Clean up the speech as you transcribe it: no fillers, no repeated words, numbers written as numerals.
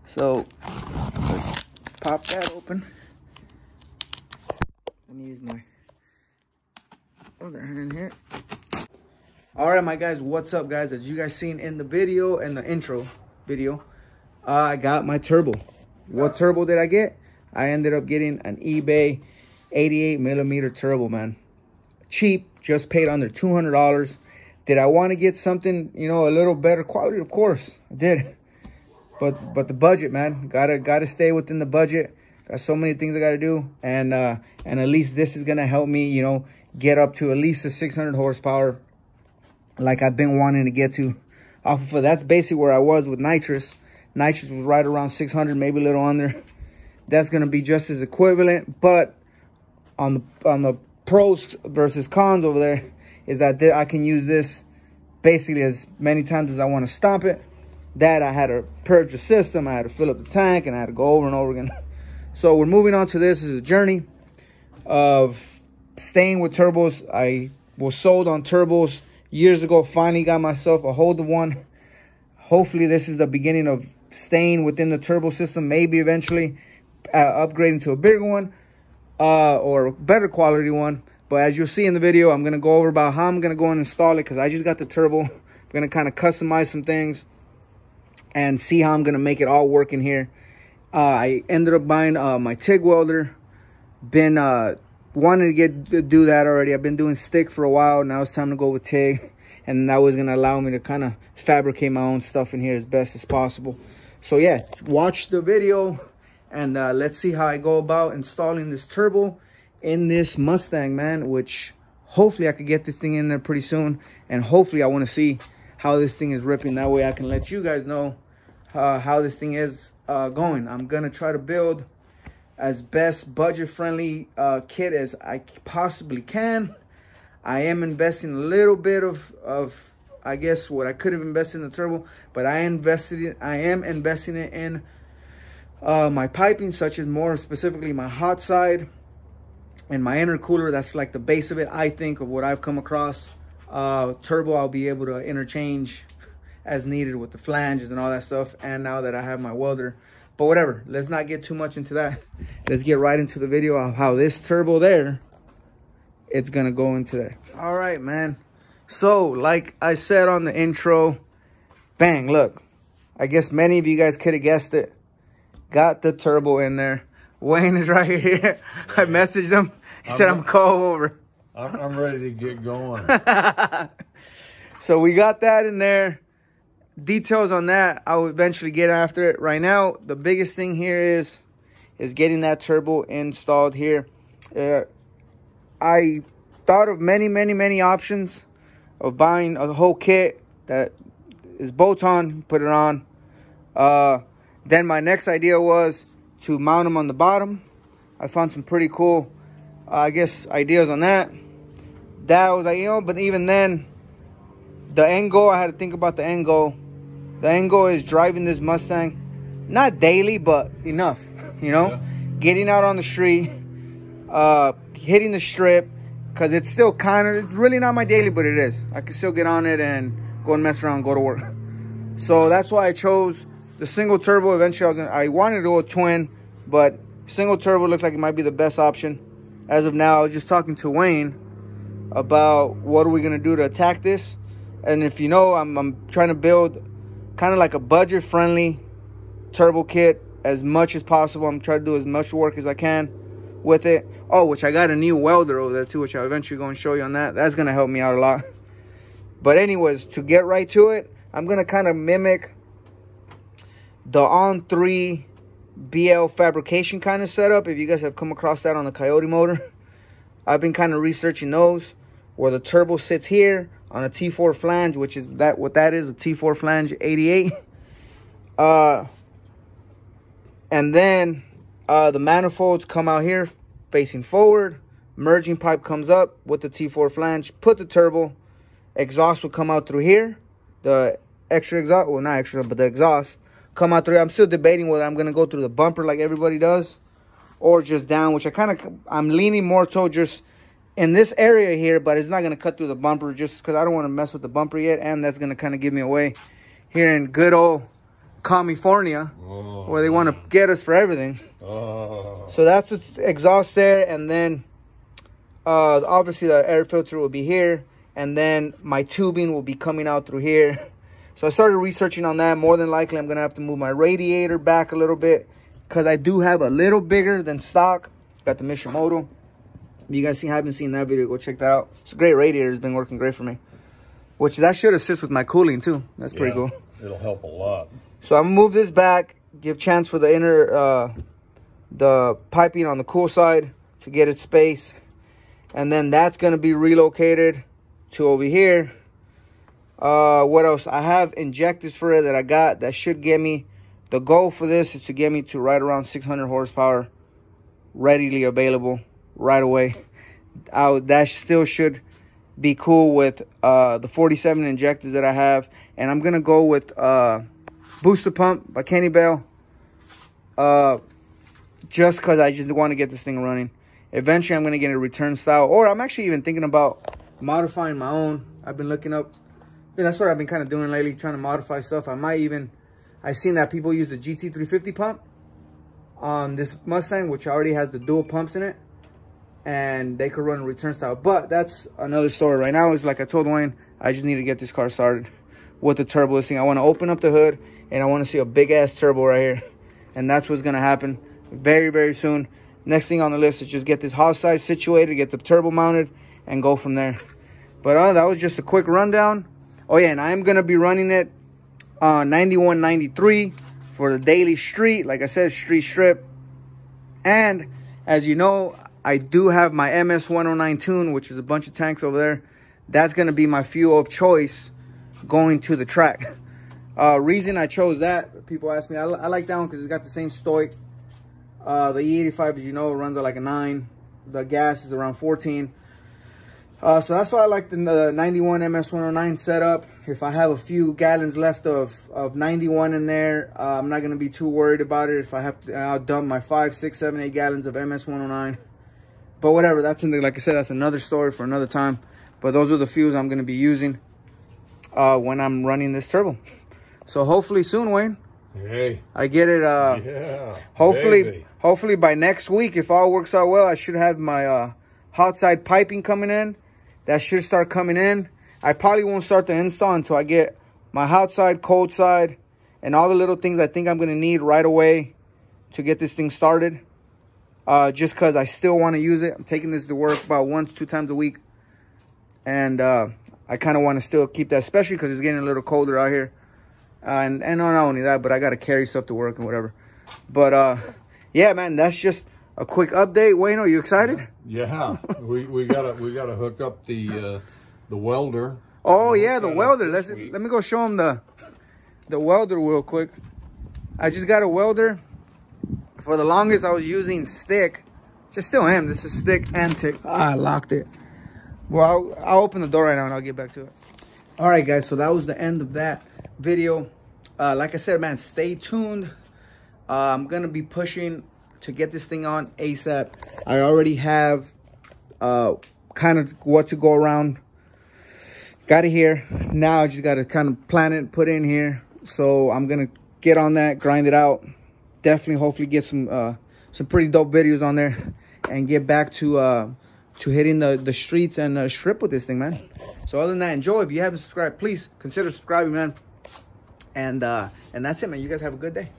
So let's pop that open. Let me use my other hand here. All right, my guys, what's up, guys? As you guys seen in the video and the intro video, I got my turbo. What turbo did I get? I ended up getting an eBay 88mm turbo, man. Cheap, just paid under $200. Did I want to get something, you know, a little better quality? Of course, I did. But the budget, man, gotta stay within the budget. Got so many things I gotta do, and at least this is gonna help me, you know, get up to at least a 600 horsepower, like I've been wanting to get to. Off of that's basically where I was with nitrous. Nitrous was right around 600, maybe a little under. That's gonna be just as equivalent, but on the pros versus cons over there is that I can use this basically as many times as I want to stomp it. That I had to purge the system, I had to fill up the tank, and I had to go over and over again. So we're moving on to this. This is a journey of staying with turbos. I was sold on turbos years ago. Finally got myself a hold of one. Hopefully this is the beginning of staying within the turbo system. Maybe eventually upgrading to a bigger one or better quality one. But as you'll see in the video, I'm going to go over about how I'm going to go and install it, because I just got the turbo. I'm going to kind of customize some things and see how I'm going to make it all work in here. I ended up buying my TIG welder. Been wanting to do that already. I've been doing stick for a while. Now it's time to go with TIG. And that was going to allow me to kind of fabricate my own stuff in here as best as possible. So yeah, watch the video and let's see how I go about installing this turbo in this Mustang, man, which hopefully I could get this thing in there pretty soon. And hopefully I want to see how this thing is ripping. That way I can let you guys know how this thing is going. I'm going to try to build as best budget-friendly kit as I possibly can. I am investing a little bit of I guess what I could have invested in the turbo, but I am investing it in my piping, such as more specifically my hot side and my intercooler. That's like the base of it, I think, of what I've come across. Turbo I'll be able to interchange as needed with the flanges and all that stuff, and now that I have my welder. But whatever, let's not get too much into that. Let's get right into the video of how this turbo there, it's gonna go into there. All right, man, so like I said on the intro, bang, look, I guess many of you guys could have guessed it. Got the turbo in there. Wayne is right here. I messaged him. He said I'm call over. I'm ready to get going. So we got that in there. Details on that, I'll eventually get after it. Right now, the biggest thing here is getting that turbo installed here. I thought of many options of buying a whole kit that is bolt-on, put it on. Then my next idea was to mount them on the bottom. I found some pretty cool, I guess, ideas on that. That was like, you know, but even then, the end goal, I had to think about the end goal. The end goal is driving this Mustang, not daily, but enough, you know, yeah. Getting out on the street, hitting the strip, because it's still it's really not my daily, but it is. I can still get on it and go and mess around and go to work. So that's why I chose the single turbo. Eventually, I wanted to go a twin, but single turbo looks like it might be the best option. As of now, I was just talking to Wayne about what are we going to do to attack this. And if you know, I'm trying to build kind of like a budget-friendly turbo kit as much as possible. I'm trying to do as much work as I can with it. Oh, which I got a new welder over there too, which I'll eventually go and show you on that. That's going to help me out a lot. But anyways, to get right to it, I'm going to kind of mimic the On3 BL fabrication kind of setup. If you guys have come across that on the Coyote motor, I've been kind of researching those, where the turbo sits here on a T4 flange, which is what that is, a T4 flange 88. And then the manifolds come out here facing forward. Merging pipe comes up with the T4 flange. Put the turbo. Exhaust will come out through here. The extra exhaust, well, not extra, but the exhaust come out through here. I'm still debating whether I'm going to go through the bumper like everybody does, or just down, which I'm leaning more toward just in this area here, but it's not going to cut through the bumper just because I don't want to mess with the bumper yet, and that's going to kind of give me away here in good old California. Oh. where they want to get us for everything. So that's the exhaust there, and then obviously the air filter will be here, and then my tubing will be coming out through here. So I started researching on that. More than likely, I'm gonna have to move my radiator back a little bit because I do have a little bigger than stock. Got the Mishimoto. If you guys haven't seen that video, go check that out. It's a great radiator. It's been working great for me. Which that should assist with my cooling too. That's pretty cool. It'll help a lot. So I'm gonna move this back, give chance for the inner, the piping on the cool side to get its space. And then that's gonna be relocated to over here. What else? I have injectors for it that I got that should get me, the goal for this is to get me to right around 600 horsepower, readily available right away. That still should be cool with the 47 injectors that I have. And I'm gonna go with booster pump by Kenny Bell, just because I just want to get this thing running. Eventually I'm gonna get a return style, or I'm actually even thinking about modifying my own. I've been looking up, that's what I've been kind of doing lately, trying to modify stuff. I've seen that people use the GT350 pump on this Mustang, which already has the dual pumps in it, and they could run a return style. But that's another story. Right now, is like I told Wayne, I just need to get this car started with the turbo listing. I want to open up the hood, and I want to see a big ass turbo right here, and that's what's gonna happen very, very soon. Next thing on the list is just get this hot side situated, get the turbo mounted, and go from there. But that was just a quick rundown. Oh yeah, and I'm gonna be running it 9193 for the daily street, like I said, street strip. And as you know, I do have my MS-109 tune, which is a bunch of tanks over there. That's gonna be my fuel of choice going to the track. Reason I chose that, people ask me, I like that one because it's got the same stoic. The E85, as you know, runs at like a 9. The gas is around 14. So that's why I like the 91 MS-109 setup. If I have a few gallons left of 91 in there, I'm not going to be too worried about it. If I have to, I'll dump my 5, 6, 7, 8 gallons of MS-109. But whatever, that's something, like I said, that's another story for another time. But those are the fuels I'm going to be using when I'm running this turbo. So hopefully soon, Wayne. Hey. I get it. Yeah. Hopefully by next week, if all works out well, I should have my hot side piping coming in. That should start coming in. I probably won't start the install until I get my hot side, cold side, and all the little things I think I'm going to need right away to get this thing started. Just because I still want to use it. I'm taking this to work about 1 to 2 times a week. And I kind of want to still keep that, especially because it's getting a little colder out here. And not only that, but I got to carry stuff to work and whatever. But yeah, man, that's just a quick update. Wayne, are you excited? Yeah, we gotta hook up the welder. Oh yeah, the welder. Let me go show him the welder real quick. I just got a welder. For the longest, I was using stick. Just still am. This is stick and tick. I locked it. Well, I'll open the door right now and I'll get back to it. All right, guys. So that was the end of that video. Like I said, man, stay tuned. I'm gonna be pushing to get this thing on ASAP. I already have kind of what to go around. Got it here. Now I just got to kind of plan it, put it in here. So I'm gonna get on that, grind it out. Definitely, hopefully, get some pretty dope videos on there, and get back to hitting the streets and strip with this thing, man. So other than that, enjoy. If you haven't subscribed, please consider subscribing, man. And that's it, man. You guys have a good day.